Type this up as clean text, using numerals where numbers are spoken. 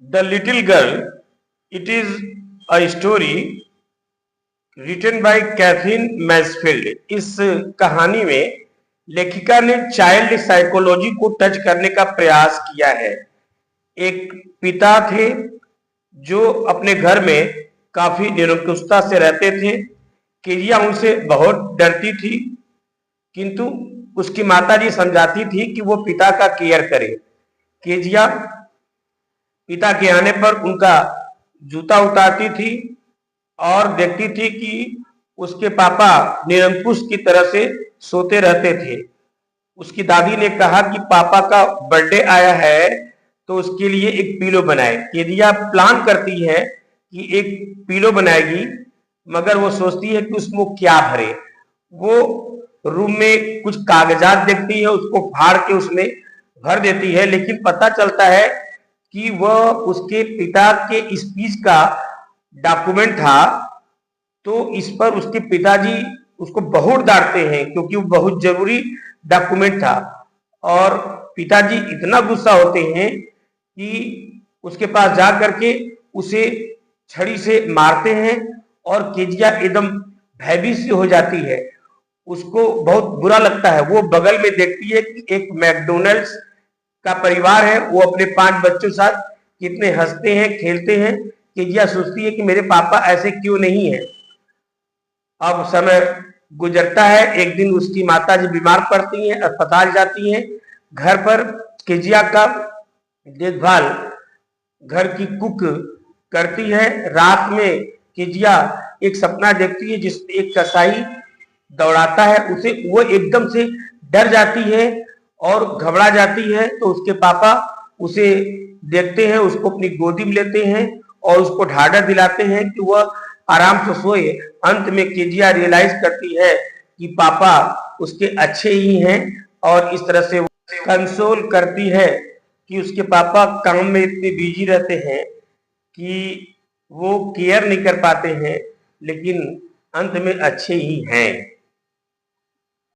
The Little Girl, it is a story written by Katherine Mansfield. इस कहानी में लेखिका ने चाइल्ड साइकोलॉजी को टच करने का प्रयास किया है। एक पिता थे जो अपने घर में काफी निरंकुशता से रहते थे। केजिया उनसे बहुत डरती थी, किंतु उसकी माताजी समझाती थी कि वो पिता का केयर करे। केजिया पिता के आने पर उनका जूता उतारती थी और देखती थी कि उसके पापा निरंकुश की तरह से सोते रहते थे। उसकी दादी ने कहा कि पापा का बर्थडे आया है तो उसके लिए एक पिलो बनाए। केजिया प्लान करती है कि एक पिलो बनाएगी, मगर वो सोचती है कि उसमें वो क्या भरे। वो रूम में कुछ कागजात देखती है, उसको फाड़ के उसमें भर देती है, लेकिन पता चलता है कि वह उसके पिता के स्पीच का डॉक्यूमेंट था। तो इस पर उसके पिताजी उसको बहुत डांटते हैं क्योंकि वो बहुत जरूरी डॉक्यूमेंट था। और पिताजी इतना गुस्सा होते हैं कि उसके पास जा करके उसे छड़ी से मारते हैं और केजिया एकदम भयभीत सी हो जाती है। उसको बहुत बुरा लगता है। वो बगल में देखती है कि एक मैकडोनल्ड्स का परिवार है, वो अपने 5 बच्चों के साथ कितने हंसते हैं, खेलते हैं। केजिया सोचती है कि मेरे पापा ऐसे क्यों नहीं है। अब समय गुजरता है। एक दिन उसकी माताजी बीमार पड़ती हैं, अस्पताल जाती हैं। घर पर केजिया का देखभाल घर की कुक करती है। रात में केजिया एक सपना देखती है जिसमें एक कसाई दौड़ाता है उसे। वो एकदम से डर जाती है और घबरा जाती है। तो उसके पापा उसे देखते हैं, उसको अपनी गोदी में लेते हैं और उसको ढाढ़स दिलाते हैं कि वह आराम से सोए। अंत में केजिया रियलाइज करती है कि पापा उसके अच्छे ही हैं और इस तरह से कंसोल करती है कि उसके पापा काम में इतने बिजी रहते हैं कि वो केयर नहीं कर पाते हैं, लेकिन अंत में अच्छे ही हैं।